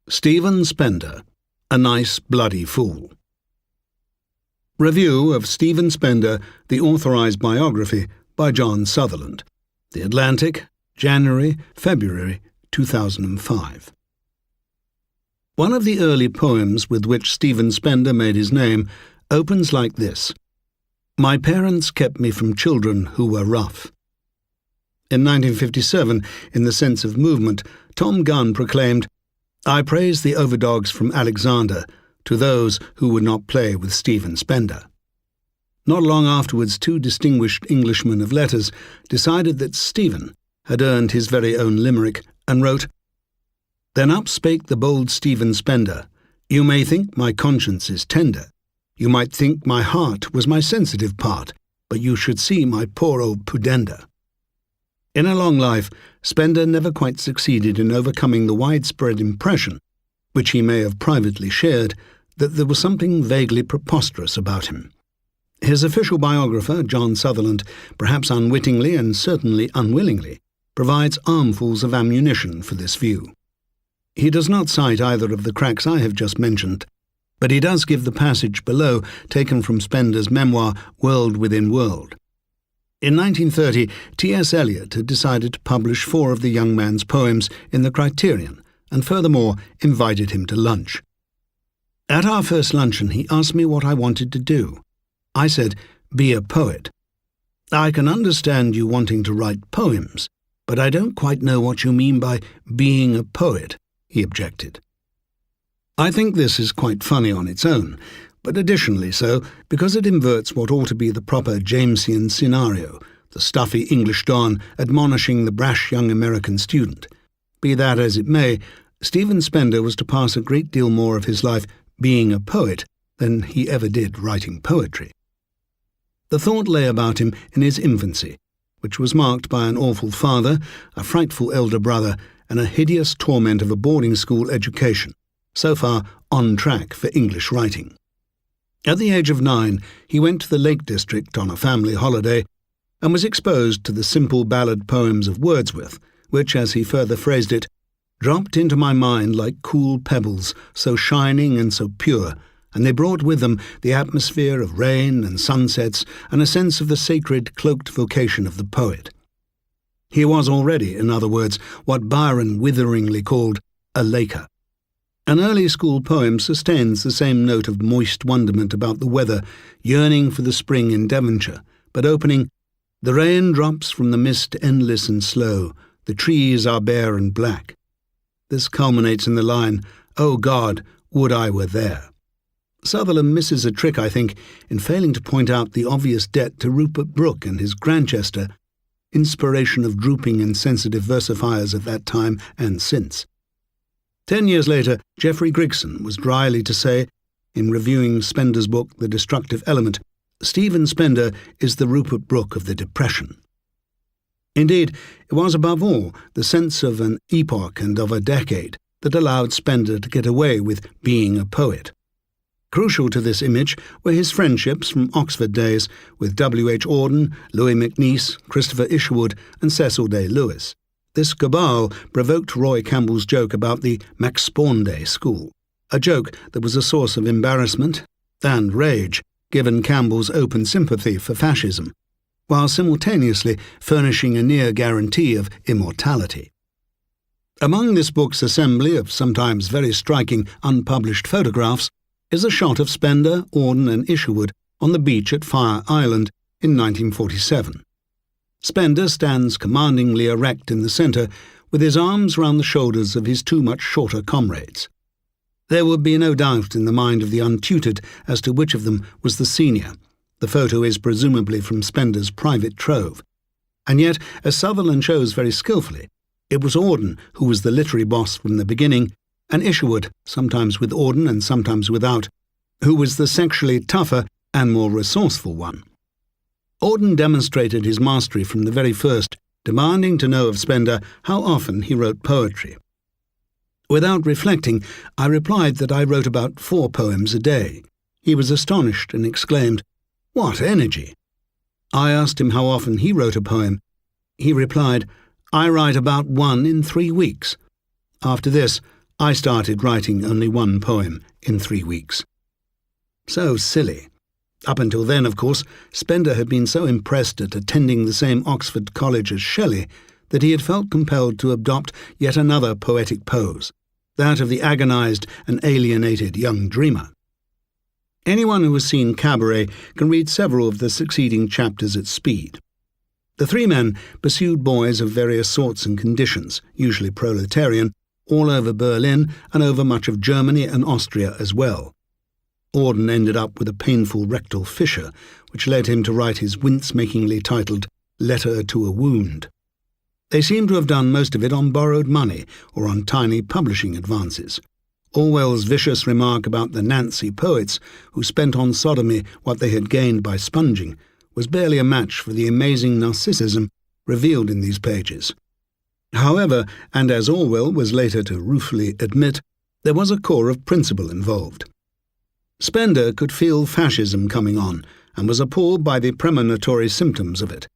Stephen Spender, A Nice Bloody Fool. Review of Stephen Spender, the authorized biography by John Sutherland. The Atlantic, January-February 2005. One of the early poems with which Stephen Spender made his name opens like this: "My parents kept me from children who were rough." In 1957, in The Sense of Movement, Tom Gunn proclaimed, "I praise the overdogs from Alexander to those who would not play with Stephen Spender." Not long afterwards, two distinguished Englishmen of letters decided that Stephen had earned his very own limerick and wrote, "Then up spake the bold Stephen Spender, you may think my conscience is tender. You might think my heart was my sensitive part, but you should see my poor old pudenda." In a long life, Spender never quite succeeded in overcoming the widespread impression, which he may have privately shared, that there was something vaguely preposterous about him. His official biographer, John Sutherland, perhaps unwittingly and certainly unwillingly, provides armfuls of ammunition for this view. He does not cite either of the cracks I have just mentioned, but he does give the passage below taken from Spender's memoir World Within World. In 1930, T.S. Eliot had decided to publish 4 of the young man's poems in the Criterion, and furthermore invited him to lunch. At our first luncheon, he asked me what I wanted to do. I said, "Be a poet." "I can understand you wanting to write poems, but I don't quite know what you mean by being a poet," he objected. I think this is quite funny on its own, but additionally so because it inverts what ought to be the proper Jamesian scenario, the stuffy English don admonishing the brash young American student. Be that as it may, Stephen Spender was to pass a great deal more of his life being a poet than he ever did writing poetry. The thought lay about him in his infancy, which was marked by an awful father, a frightful elder brother, and a hideous torment of a boarding school education, so far on track for English writing. At the age of 9, he went to the Lake District on a family holiday and was exposed to the simple ballad poems of Wordsworth, which, as he further phrased it, dropped into my mind like cool pebbles, so shining and so pure, and they brought with them the atmosphere of rain and sunsets and a sense of the sacred cloaked vocation of the poet. He was already, in other words, what Byron witheringly called a laker. An early school poem sustains the same note of moist wonderment about the weather, yearning for the spring in Devonshire, but opening, "The rain drops from the mist endless and slow, the trees are bare and black." This culminates in the line, "Oh God, would I were there." Sutherland misses a trick, I think, in failing to point out the obvious debt to Rupert Brooke and his Grantchester, inspiration of drooping and sensitive versifiers of that time and since. 10 years later, Geoffrey Grigson was dryly to say, in reviewing Spender's book The Destructive Element, "Stephen Spender is the Rupert Brooke of the Depression." Indeed, it was above all the sense of an epoch and of a decade that allowed Spender to get away with being a poet. Crucial to this image were his friendships from Oxford days with W.H. Auden, Louis MacNeice, Christopher Isherwood and Cecil Day Lewis. This cabal provoked Roy Campbell's joke about the MacSpawnday School, a joke that was a source of embarrassment and rage, given Campbell's open sympathy for fascism, while simultaneously furnishing a near guarantee of immortality. Among this book's assembly of sometimes very striking unpublished photographs is a shot of Spender, Auden and Isherwood on the beach at Fire Island in 1947. Spender stands commandingly erect in the centre, with his arms round the shoulders of his 2 much shorter comrades. There would be no doubt in the mind of the untutored as to which of them was the senior. The photo is presumably from Spender's private trove. And yet, as Sutherland shows very skilfully, it was Auden who was the literary boss from the beginning, and Isherwood, sometimes with Auden and sometimes without, who was the sexually tougher and more resourceful one. Auden demonstrated his mastery from the very first, demanding to know of Spender how often he wrote poetry. Without reflecting, I replied that I wrote about 4 poems a day. He was astonished and exclaimed, "What energy!" I asked him how often he wrote a poem. He replied, "I write about 1 in 3 weeks. After this, I started writing only one poem in 3 weeks. So silly. Up until then, of course, Spender had been so impressed at attending the same Oxford college as Shelley that he had felt compelled to adopt yet another poetic pose, that of the agonised and alienated young dreamer. Anyone who has seen Cabaret can read several of the succeeding chapters at speed. The three men pursued boys of various sorts and conditions, usually proletarian, all over Berlin and over much of Germany and Austria as well. Auden ended up with a painful rectal fissure, which led him to write his wince-makingly titled Letter to a Wound. They seem to have done most of it on borrowed money or on tiny publishing advances. Orwell's vicious remark about the Nancy poets who spent on sodomy what they had gained by sponging was barely a match for the amazing narcissism revealed in these pages. However, and as Orwell was later to ruefully admit, there was a core of principle involved. Spender could feel fascism coming on and was appalled by the premonitory symptoms of it.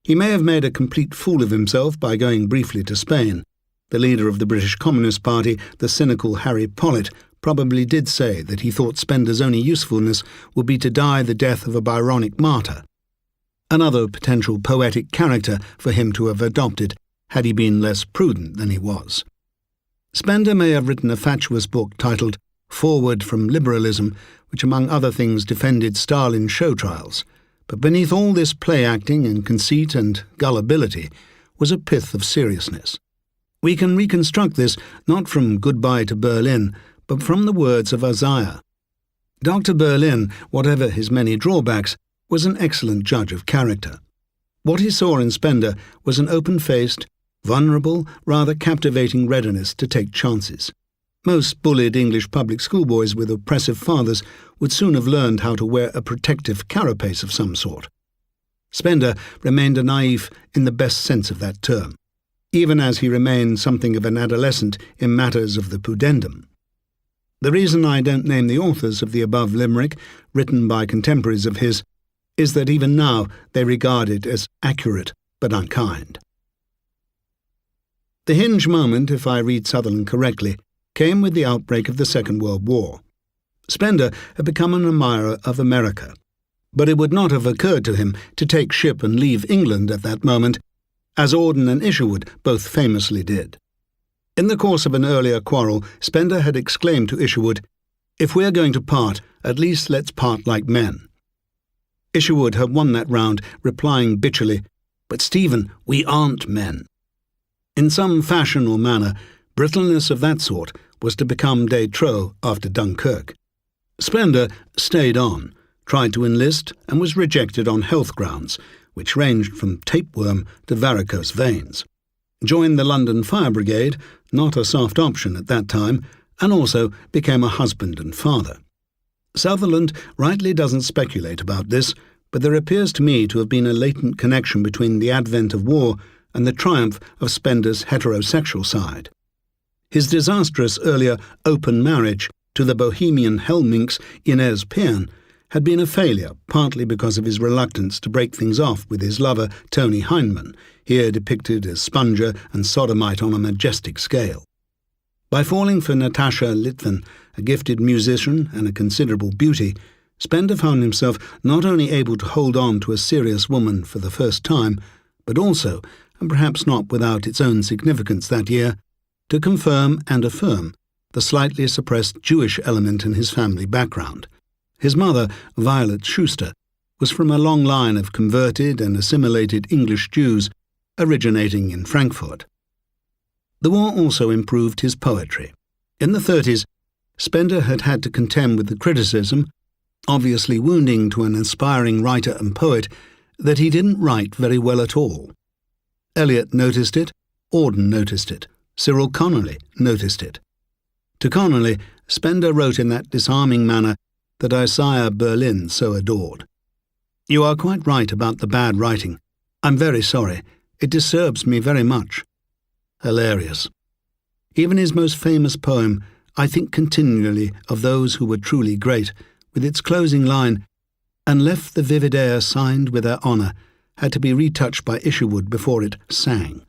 He may have made a complete fool of himself by going briefly to Spain. The leader of the British Communist Party, the cynical Harry Pollitt, probably did say that he thought Spender's only usefulness would be to die the death of a Byronic martyr. Another potential poetic character for him to have adopted had he been less prudent than he was. Spender may have written a fatuous book titled Forward from Liberalism, which among other things defended Stalin's show trials, but beneath all this play-acting and conceit and gullibility was a pith of seriousness. We can reconstruct this not from Goodbye to Berlin, but from the words of Isaiah. Dr. Berlin, whatever his many drawbacks, was an excellent judge of character. What he saw in Spender was an open-faced, vulnerable, rather captivating readiness to take chances. Most bullied English public schoolboys with oppressive fathers would soon have learned how to wear a protective carapace of some sort. Spender remained a naïf in the best sense of that term, even as he remained something of an adolescent in matters of the pudendum. The reason I don't name the authors of the above limerick, written by contemporaries of his, is that even now they regard it as accurate but unkind. The hinge moment, if I read Sutherland correctly, came with the outbreak of the Second World War. Spender had become an admirer of America, but it would not have occurred to him to take ship and leave England at that moment, as Auden and Isherwood both famously did. In the course of an earlier quarrel, Spender had exclaimed to Isherwood, "If we're going to part, at least let's part like men." Isherwood had won that round, replying bitterly, "But Stephen, we aren't men." In some fashion or manner, brittleness of that sort was to become de trop after Dunkirk. Spender stayed on, tried to enlist, and was rejected on health grounds, which ranged from tapeworm to varicose veins. Joined the London Fire Brigade, not a soft option at that time, and also became a husband and father. Sutherland rightly doesn't speculate about this, but there appears to me to have been a latent connection between the advent of war and the triumph of Spender's heterosexual side. His disastrous earlier open marriage to the bohemian hellminx Inez Pearn had been a failure, partly because of his reluctance to break things off with his lover Tony Heinemann, here depicted as sponger and sodomite on a majestic scale. By falling for Natasha Litvin, a gifted musician and a considerable beauty, Spender found himself not only able to hold on to a serious woman for the first time, but also, and perhaps not without its own significance that year, to confirm and affirm the slightly suppressed Jewish element in his family background. His mother, Violet Schuster, was from a long line of converted and assimilated English Jews originating in Frankfurt. The war also improved his poetry. In the 30s, Spender had had to contend with the criticism, obviously wounding to an aspiring writer and poet, that he didn't write very well at all. Eliot noticed it, Auden noticed it, Cyril Connolly noticed it. To Connolly, Spender wrote in that disarming manner that Isaiah Berlin so adored. "You are quite right about the bad writing. I'm very sorry. It disturbs me very much." Hilarious. Even his most famous poem, I think continually of those who were truly great, with its closing line, "and left the vivid air signed with their honour," had to be retouched by Isherwood before it sang.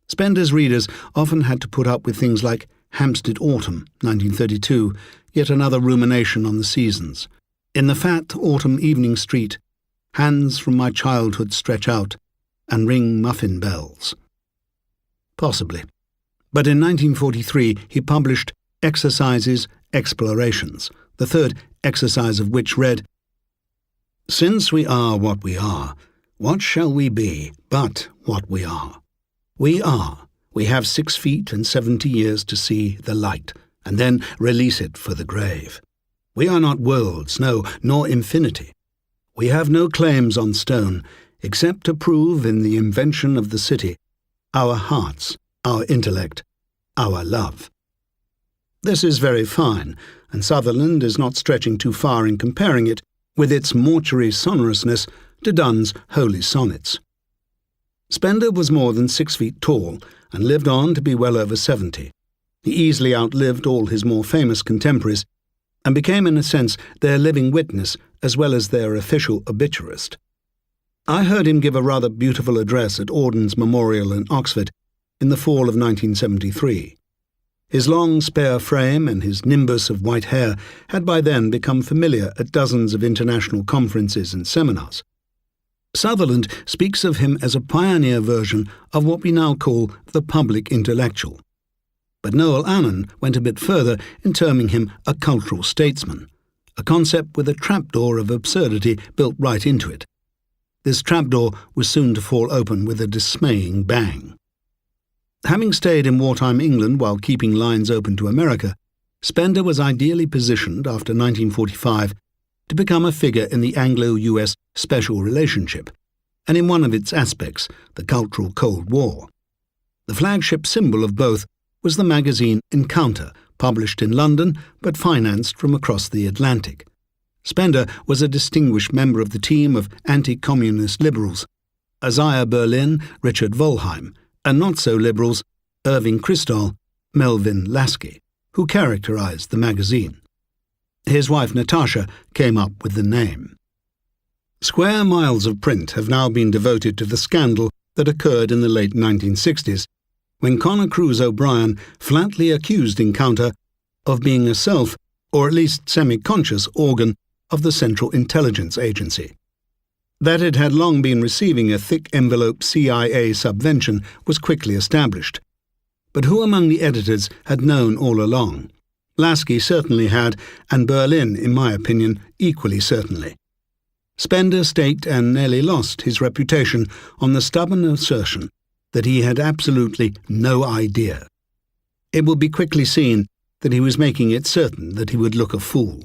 Spender's readers often had to put up with things like Hampstead Autumn, 1932, yet another rumination on the seasons. In the fat autumn evening street, hands from my childhood stretch out and ring muffin bells. Possibly. But in 1943 he published Exercises, Explorations, the third exercise of which read, "Since we are what we are, what shall we be but what we are? We are. We have 6 feet and 70 years to see the light, and then release it for the grave. We are not worlds, no, nor infinity. We have no claims on stone, except to prove in the invention of the city our hearts, our intellect, our love." This is very fine, and Sutherland is not stretching too far in comparing it, with its mortuary sonorousness, to Donne's Holy Sonnets. Spender was more than 6 feet tall, and lived on to be well over 70. He easily outlived all his more famous contemporaries, and became in a sense their living witness as well as their official obituarist. I heard him give a rather beautiful address at Auden's Memorial in Oxford in the fall of 1973. His long spare frame and his nimbus of white hair had by then become familiar at dozens of international conferences and seminars. Sutherland speaks of him as a pioneer version of what we now call the public intellectual. But Noel Annan went a bit further in terming him a cultural statesman, a concept with a trapdoor of absurdity built right into it. This trapdoor was soon to fall open with a dismaying bang. Having stayed in wartime England while keeping lines open to America, Spender was ideally positioned after 1945 to become a figure in the Anglo-US special relationship, and in one of its aspects, the cultural Cold War. The flagship symbol of both was the magazine Encounter, published in London but financed from across the Atlantic. Spender was a distinguished member of the team of anti-communist liberals, Isaiah Berlin, Richard Wollheim, and not-so-liberals Irving Kristol, Melvin Lasky, who characterized the magazine. His wife Natasha came up with the name. Square miles of print have now been devoted to the scandal that occurred in the late 1960s, when Conor Cruise O'Brien flatly accused Encounter of being a self, or at least semi-conscious, organ of the Central Intelligence Agency. That it had long been receiving a thick-envelope CIA subvention was quickly established. But who among the editors had known all along? Lasky certainly had, and Berlin, in my opinion, equally certainly. Spender staked and nearly lost his reputation on the stubborn assertion that he had absolutely no idea. It will be quickly seen that he was making it certain that he would look a fool.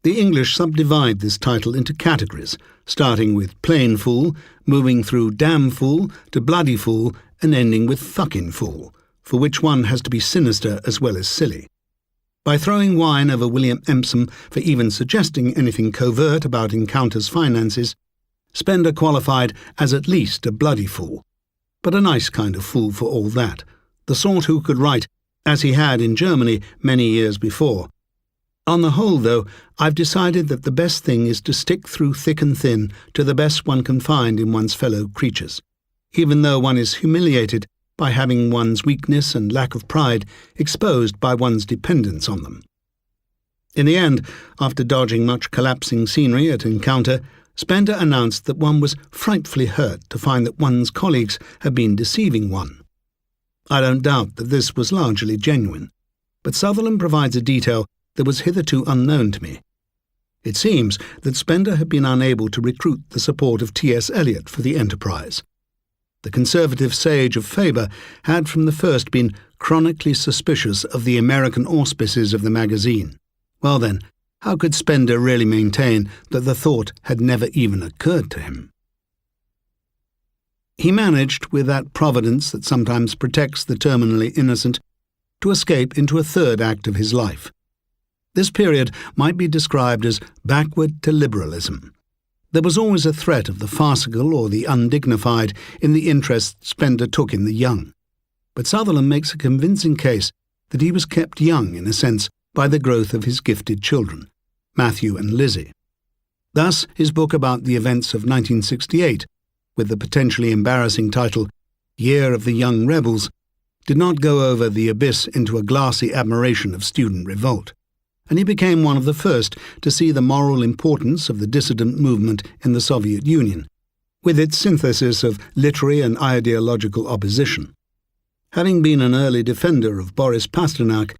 The English subdivide this title into categories, starting with plain fool, moving through damn fool to bloody fool, and ending with fucking fool, for which one has to be sinister as well as silly. By throwing wine over William Empson for even suggesting anything covert about Encounter's finances, Spender qualified as at least a bloody fool, but a nice kind of fool for all that, the sort who could write, as he had in Germany many years before. On the whole, though, I've decided that the best thing is to stick through thick and thin to the best one can find in one's fellow creatures, even though one is humiliated by having one's weakness and lack of pride exposed by one's dependence on them. In the end, after dodging much collapsing scenery at Encounter, Spender announced that one was frightfully hurt to find that one's colleagues had been deceiving one. I don't doubt that this was largely genuine, but Sutherland provides a detail that was hitherto unknown to me. It seems that Spender had been unable to recruit the support of T.S. Eliot for the enterprise. The conservative sage of Faber had from the first been chronically suspicious of the American auspices of the magazine. Well then, how could Spender really maintain that the thought had never even occurred to him? He managed, with that providence that sometimes protects the terminally innocent, to escape into a third act of his life. This period might be described as backward to liberalism. There was always a threat of the farcical or the undignified in the interest Spender took in the young. But Sutherland makes a convincing case that he was kept young, in a sense, by the growth of his gifted children, Matthew and Lizzie. Thus, his book about the events of 1968, with the potentially embarrassing title Year of the Young Rebels, did not go over the abyss into a glassy admiration of student revolt, and he became one of the first to see the moral importance of the dissident movement in the Soviet Union, with its synthesis of literary and ideological opposition. Having been an early defender of Boris Pasternak,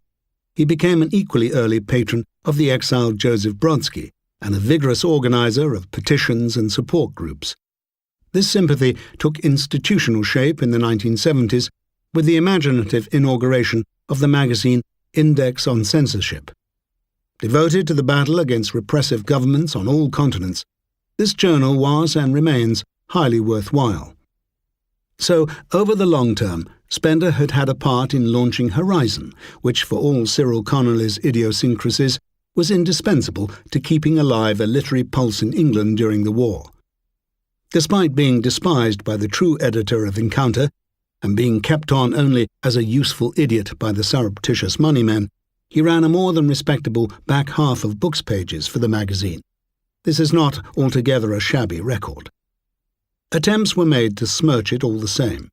he became an equally early patron of the exiled Joseph Brodsky and a vigorous organizer of petitions and support groups. This sympathy took institutional shape in the 1970s with the imaginative inauguration of the magazine Index on Censorship. Devoted to the battle against repressive governments on all continents, this journal was and remains highly worthwhile. So, over the long term, Spender had had a part in launching Horizon, which, for all Cyril Connolly's idiosyncrasies, was indispensable to keeping alive a literary pulse in England during the war. Despite being despised by the true editor of Encounter, and being kept on only as a useful idiot by the surreptitious moneymen, he ran a more than respectable back half of books pages for the magazine. This is not altogether a shabby record. Attempts were made to smirch it all the same.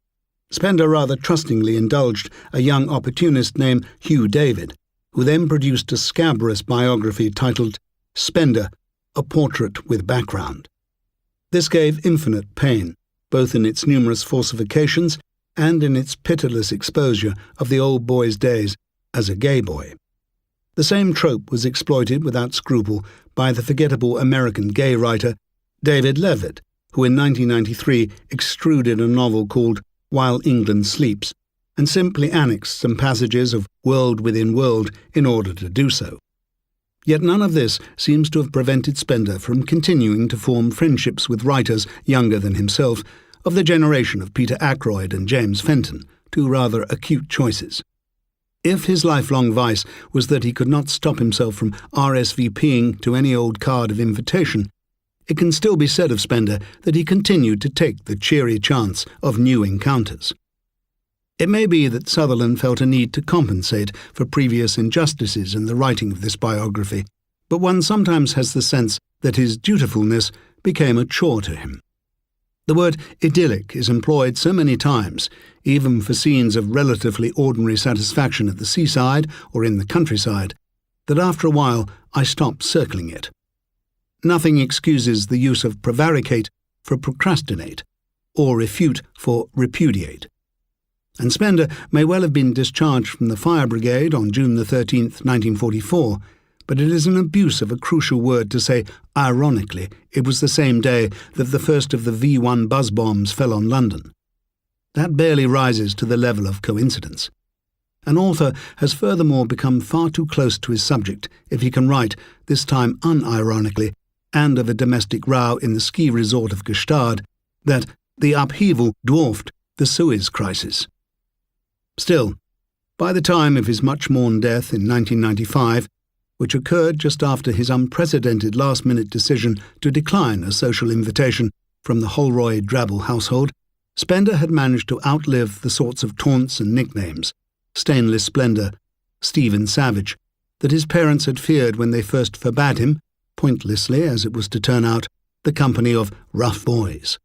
Spender rather trustingly indulged a young opportunist named Hugh David, who then produced a scabrous biography titled Spender, A Portrait with Background. This gave infinite pain, both in its numerous falsifications and in its pitiless exposure of the old boy's days as a gay boy. The same trope was exploited without scruple by the forgettable American gay writer David Levitt, who in 1993 extruded a novel called While England Sleeps, and simply annexed some passages of World Within World in order to do so. Yet none of this seems to have prevented Spender from continuing to form friendships with writers younger than himself, of the generation of Peter Ackroyd and James Fenton, two rather acute choices. If his lifelong vice was that he could not stop himself from RSVPing to any old card of invitation, it can still be said of Spender that he continued to take the cheery chance of new encounters. It may be that Sutherland felt a need to compensate for previous injustices in the writing of this biography, but one sometimes has the sense that his dutifulness became a chore to him. The word idyllic is employed so many times, even for scenes of relatively ordinary satisfaction at the seaside or in the countryside, that after a while I stopped circling it. Nothing excuses the use of prevaricate for procrastinate, or refute for repudiate. And Spender may well have been discharged from the fire brigade on June the 13th, 1944, but it is an abuse of a crucial word to say, ironically, it was the same day that the first of the V-1 buzz bombs fell on London. That barely rises to the level of coincidence. An author has furthermore become far too close to his subject if he can write, this time unironically, and of a domestic row in the ski resort of Gstaad, that the upheaval dwarfed the Suez Crisis. Still, by the time of his much-mourned death in 1995, which occurred just after his unprecedented last-minute decision to decline a social invitation from the Holroyd-Drabble household, Spender had managed to outlive the sorts of taunts and nicknames, Stainless Splendor, Stephen Savage, that his parents had feared when they first forbade him, pointlessly as it was to turn out, the company of rough boys.